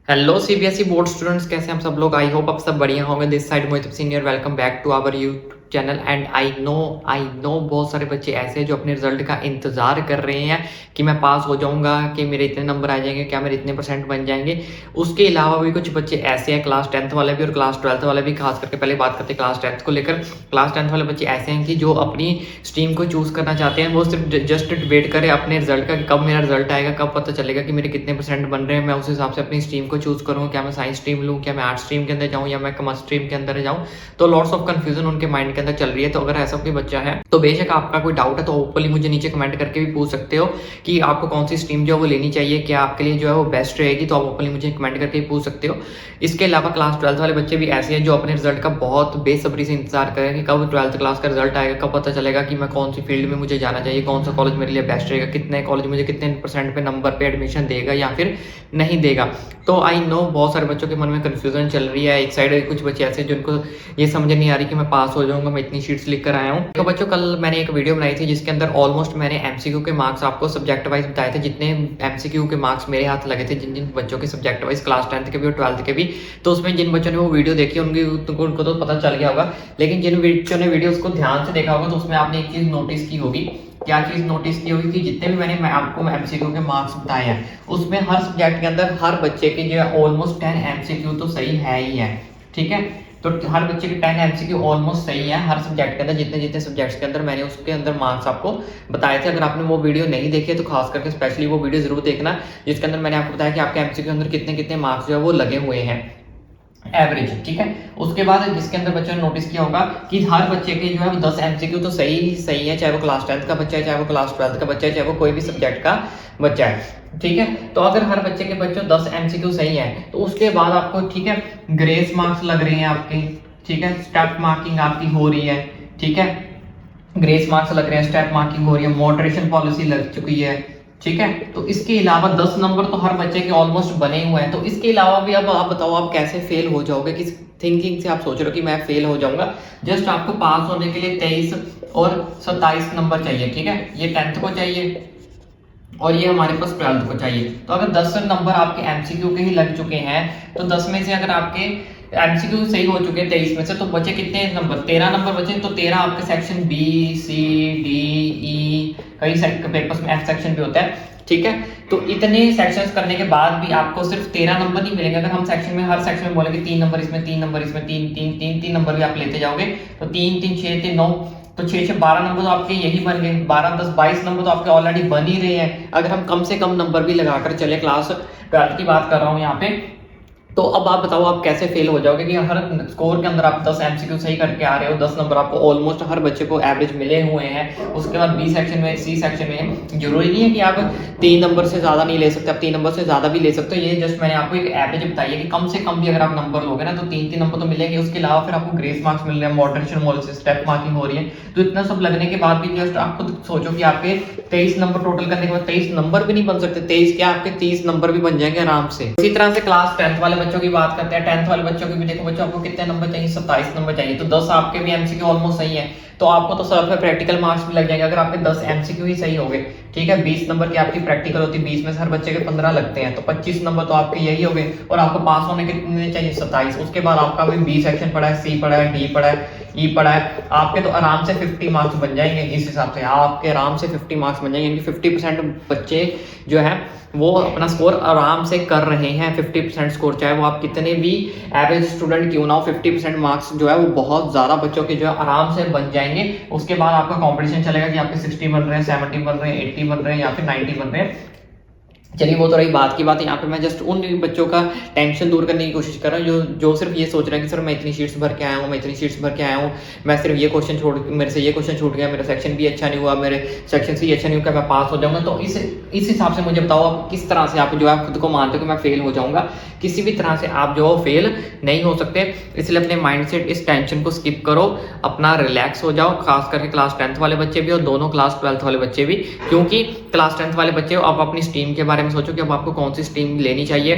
Hello CBSE board students, कैसे हैं हम सब लोग। आई होप आप सब बढ़िया होंगे। This side Mohit senior, welcome back to our YouTube channel. And I know बहुत सारे बच्चे ऐसे हैं जो अपने रिजल्ट का इंतजार कर रहे हैं कि मैं पास हो जाऊंगा, कि मेरे इतने नंबर आ जाएंगे, क्या मेरे इतने परसेंट बन जाएंगे। उसके अलावा भी कुछ बच्चे ऐसे हैं, क्लास 10th वाले भी और क्लास 12th वाले भी, खास करके पहले बात करते हैं क्लास 10th को लेकर। क्लास 10th वाले बच्चे ऐसे हैं कि जो अपनी स्ट्रीम को चूज करना चाहते हैं। वो सिर्फ जस्ट डिबेट करें अपने रिजल्ट का कि कब मेरा रिजल्ट आएगा, कब पता चलेगा कि मेरे कितने परसेंट बन रहे हैं, मैं उस हिसाब से अपनी स्ट्रीम को चूज करूँ। क्या मैं साइंस स्ट्रीम लूँ, क्या मैं आर्ट्स स्ट्रीम के अंदर जाऊँ, या मैं कॉमर्स स्ट्रीम के अंदर जाऊँ। तो लॉट्स ऑफ कंफ्यूजन उनके माइंड के अंदर चल रही है। तो अगर ऐसा कोई बच्चा है तो बेशक आपका कोई डाउट है तो ओपनली मुझे नीचे कमेंट करके भी पूछ सकते हो कि आपको कौन सी स्ट्रीम जो है वो लेनी चाहिए, क्या आपके लिए जो है वो बेस्ट रहेगी। तो आप ओपनली मुझे कमेंट करके भी पूछ सकते हो। इसके अलावा क्लास 12th वाले बच्चे भी ऐसे हैं जो अपने रिजल्ट का बहुत बेसब्री से इंतजार करें कि कब 12th क्लास का रिजल्ट आएगा, कब पता चलेगा कि मैं कौन सी फील्ड में मुझे जाना चाहिए, कौन सा कॉलेज मेरे लिए बेस्ट रहेगा, कितने कॉलेज मुझे कितने परसेंट पे नंबर पे एडमिशन देगा या फिर नहीं देगा। तो आई नो बहुत सारे बच्चों के मन में कन्फ्यूजन चल रही है। एक साइड कुछ बच्चे ऐसे जिनको ये समझ नहीं आ रही कि मैं पास हो जाऊंगा, मैं इतनी शीट्स लिख कर आया हूँ। तो बच्चों कल मैंने एक वीडियो बनाई थी जिसके अंदर ऑलमोस्ट मैंने एमसीक्यू के मार्क्स आपको सब्जेक्ट वाइज बताए थे। जितने एमसीक्यू के मार्क्स मेरे हाथ लगे थे, जिन जिन बच्चों के सब्जेक्ट वाइज क्लास 10th के भी और 12th के भी, तो उसमें जिन बच्चों ने वो वीडियो देखी उनको तो पता चल गया होगा। लेकिन जिन बच्चों ने वीडियो को ध्यान से देखा होगा तो उसमें आपने एक चीज नोटिस की होगी। क्या चीज नोटिस की होगी कि जितने भी मैं आपको एमसीक्यू के मार्क्स बताए हैं उसमें हर सब्जेक्ट के अंदर हर बच्चे के जो है ऑलमोस्ट 10 एमसीक्यू तो सही है ही है। ठीक है, तो हर बच्चे के 10 एमसीक्यू ऑलमोस्ट सही है हर सब्जेक्ट के अंदर। जितने जितने सब्जेक्ट्स के अंदर मैंने उसके अंदर मार्क्स आपको बताए थे। अगर आपने वो वीडियो नहीं देखी है तो खास करके स्पेशली वो वीडियो जरूर देखना, जिसके अंदर मैंने आपको बताया कि आपके एमसीक्यू के अंदर कितने कितने मार्क्स जो है वो लगे हुए हैं एवरेज। ठीक है, उसके बाद जिसके अंदर बच्चों ने नोटिस किया होगा कि हर बच्चे के जो है वो 10 एमसीक्यू तो सही है, चाहे वो क्लास 10th का बच्चा है, चाहे वो क्लास 12th का बच्चा है, चाहे वो कोई भी सब्जेक्ट का बच्चा है। ठीक है, तो अगर हर बच्चे के बच्चों 10 एमसीक्यू सही है तो उसके बाद आपको ठीक है ग्रेस मार्क्स लग रहे हैं आपके। ठीक है, स्टेप मार्किंग आपकी हो रही है। ठीक है, ग्रेस मार्क्स लग रहे हैं, स्टेप मार्किंग हो रही है, मॉडरेशन पॉलिसी लग चुकी है। ठीक है, तो इसके अलावा 10 नंबर तो हर बच्चे के ऑलमोस्ट बने हुए हैं। तो इसके अलावा भी अब आप बताओ आप कैसे फेल हो जाओगे, किस थिंकिंग से आप सोच रहे हो कि मैं फेल हो जाऊंगा। जस्ट आपको पास होने के लिए 23 और 27 नंबर चाहिए। ठीक है, ये 10th को चाहिए और ये हमारे पास 12th को चाहिए। तो अगर 10 नंबर आपके एमसीक्यू के ही लग चुके हैं तो 10 में से अगर आपके एमसीक्यू सही हो चुके हैं 23 में से, तो बचे कितने नंबर, 13 नंबर बचे। तो 13 आपके section B C D E, कई पेपर्स में एफ सेक्शन भी होता है। ठीक है, तो इतने सेक्शंस करने के बाद भी आपको सिर्फ 13 नंबर नहीं मिलेंगे। अगर हम सेक्शन में हर सेक्शन में बोलेंगे 3 नंबर इसमें, 3 नंबर इसमें, 3 नंबर भी आप लेते जाओगे तो 3 3 6 3 9, तो 6 से 12 नंबर तो आपके यही बन गए। 12 10 22 नंबर तो आपके ऑलरेडी बन ही रहे हैं। अगर हम कम से कम नंबर भी लगाकर चले, क्लास 12th की बात कर रहा हूँ यहाँ पे, तो अब आप बताओ आप कैसे फेल हो जाओगे कि हर स्कोर के अंदर आप 10 एमसीक्यू सही करके आ रहे हो, 10 नंबर आपको ऑलमोस्ट हर बच्चे को एवरेज मिले हुए हैं। उसके बाद बी सेक्शन में, सी सेक्शन में जरूरी नहीं है कि आप 3 नंबर से ज्यादा नहीं ले सकते, आप 3 नंबर से ज्यादा भी ले सकते हो। ये जस्ट मैंने आपको एक एवरेज बताई है कि कम से कम भी अगर आप नंबर लोगे ना तो 3 नंबर तो मिलेंगे। उसके अलावा फिर आपको ग्रेस मार्क्स मिल रहे हैं, मॉडरेशन पॉलिसी, स्टेप मार्किंग हो रही है। तो इतना सब लगने के बाद भी जस्ट आप खुद सोचो कि आपके 23 नंबर टोटल करने के बाद 23 नंबर भी नहीं बन सकते, 23 क्या आपके 30 नंबर भी बन जाएंगे आराम से। इसी तरह से क्लास 10th वाले बच्चों की बात करते हैं। 10th वाले बच्चों की भी देखो, बच्चों आपको कितने नंबर चाहिए, 27 नंबर चाहिए। तो 10 आपके भी एमसीक्यू ऑलमोस्ट सही है तो आपको तो सब प्रैक्टिकल मार्क्स भी लग जाएंगे। अगर आपके 10 एमसीक्यू ही सही हो गए, ठीक है, 20 नंबर की आपकी प्रैक्टिकल होती है, 20 में से हर बच्चे के 15 लगते हैं, तो 25 नंबर तो आपके यही हो गए। और आपको पास होने के कितने चाहिए, 27। उसके बाद आपका भी बी सेक्शन पड़ा है, सी पड़ा है, डी पड़ा है, ई पड़ा है, आपके तो आराम से 50 मार्क्स बन जाएंगे। इस हिसाब से आपके आराम से 50 मार्क्स बन जाएंगे, क्योंकि 50% बच्चे जो है वो अपना स्कोर आराम से कर रहे हैं। 50% स्कोर, चाहे वो आप कितने भी एवरेज स्टूडेंट क्यों ना हो, 50% मार्क्स जो है वो बहुत ज्यादा बच्चों के जो है आराम से बन जाएंगे। उसके बाद आपका कंपटीशन चलेगा कि आपके 60 बन रहे हैं, 70 बन रहे हैं, 80 बन रहे हैं या फिर 90 बन रहे हैं। चलिए वो तो रही बात की बात। यहाँ पे मैं जस्ट उन बच्चों का टेंशन दूर करने की कोशिश कर रहा हूँ जो सिर्फ ये सोच रहे हैं कि सर मैं इतनी शीट्स भर के आया हूँ, मैं इतनी शीट्स भर के आया हूँ, मैं सिर्फ ये क्वेश्चन मेरे से ये क्वेश्चन छूट गया, मेरा सेक्शन भी अच्छा नहीं हुआ, मेरे सेक्शन से अच्छा नहीं हुआ, मैं पास हो जाऊंगा। तो इस हिसाब से मुझे बताओ आप किस तरह से आप जो है खुद को मानते हो कि मैं फेल हो जाऊंगा। किसी भी तरह से आप जो फेल नहीं हो सकते, इसलिए अपने माइंड से इस टेंशन को स्किप करो, अपना रिलैक्स हो जाओ। खास करके क्लास 10th वाले बच्चे भी और दोनों क्लास 12th वाले बच्चे भी, क्योंकि क्लास 10th वाले बच्चे अब अपनी स्ट्रीम के बारे में सोचो कि अब आपको कौन सी स्ट्रीम लेनी चाहिए।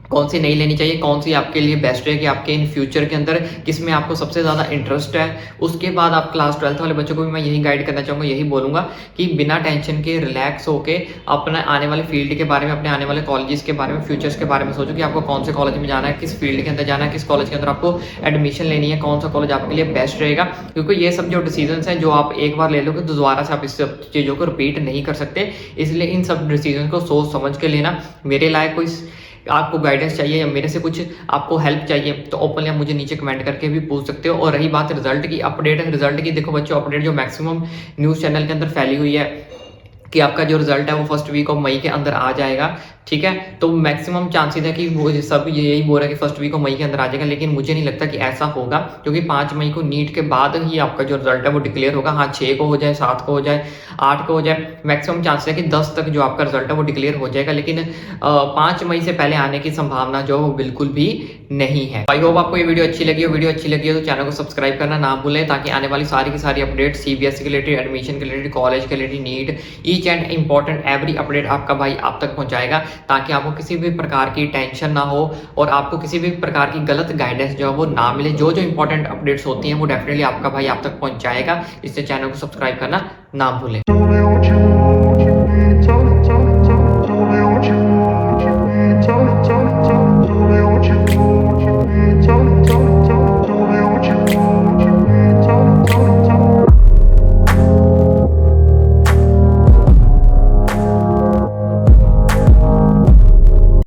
कौन सी नहीं लेनी चाहिए, कौन सी आपके लिए बेस्ट है कि आपके इन फ्यूचर के अंदर किस में आपको सबसे ज़्यादा इंटरेस्ट है। उसके बाद आप क्लास 12th वाले बच्चों को भी मैं यही गाइड करना चाहूँगा, यही बोलूँगा कि बिना टेंशन के रिलैक्स होके अपना आने वाले फील्ड के बारे में, अपने आने वाले कॉलेजेस के बारे में, फ्यूचर्स के बारे में सोचो कि आपको कौन से कॉलेज में जाना है, किस फील्ड के अंदर जाना है, किस कॉलेज के अंदर आपको एडमिशन लेनी है, कौन सा कॉलेज आपके लिए बेस्ट रहेगा। क्योंकि ये सब जो डिसीजंस हैं जो आप एक बार ले लोगे तो दोबारा से आप इस सब चीज़ों को रिपीट नहीं कर सकते। इसलिए इन सब डिसीजन को सोच समझ के लेना। मेरे लायक कोई आपको गाइडेंस चाहिए या मेरे से कुछ आपको हेल्प चाहिए तो ओपनली आप मुझे नीचे कमेंट करके भी पूछ सकते हो। और रही बात रिजल्ट की, अपडेट रिजल्ट की, देखो बच्चों अपडेट जो मैक्सिमम न्यूज़ चैनल के अंदर फैली हुई है कि आपका जो रिजल्ट है वो फर्स्ट वीक ऑफ मई के अंदर आ जाएगा, ठीक है। तो मैक्सिमम चांसेस है कि वो सब यही बोल रहा है कि फर्स्ट वीक ऑफ मई के अंदर आ जाएगा, लेकिन मुझे नहीं लगता कि ऐसा होगा, क्योंकि 5 मई को नीट के बाद ही आपका जो रिजल्ट है वो डिक्लेयर होगा। हाँ 6 को हो जाए, 7 को हो जाए, 8 को हो जाए, मैक्सिमम चांसेस है कि 10 तक जो आपका रिजल्ट है वो डिक्लेयर हो जाएगा, लेकिन 5 मई से पहले आने की संभावना जो वो बिल्कुल भी नहीं है। आई होप आपको ये वीडियो अच्छी लगी हो। वीडियो अच्छी लगी हो तो चैनल को सब्सक्राइब करना ना भूलें, ताकि आने वाली सारी की सारी अपडेट सीबीएसई के रिलेटेड, एडमिशन के रिलेटेड, कॉलेज के related, NEET, each and important every update आपका भाई आप तक पहुंचाएगा, ताकि आपको किसी भी प्रकार की टेंशन ना हो और आपको किसी भी प्रकार की गलत गाइडेंस जो है वो ना मिले। जो जो इंपॉर्टेंट अपडेट्स होती हैं वो डेफिनेटली आपका भाई आप तक पहुंचाएगा। इससे चैनल को सब्सक्राइब करना ना भूलें।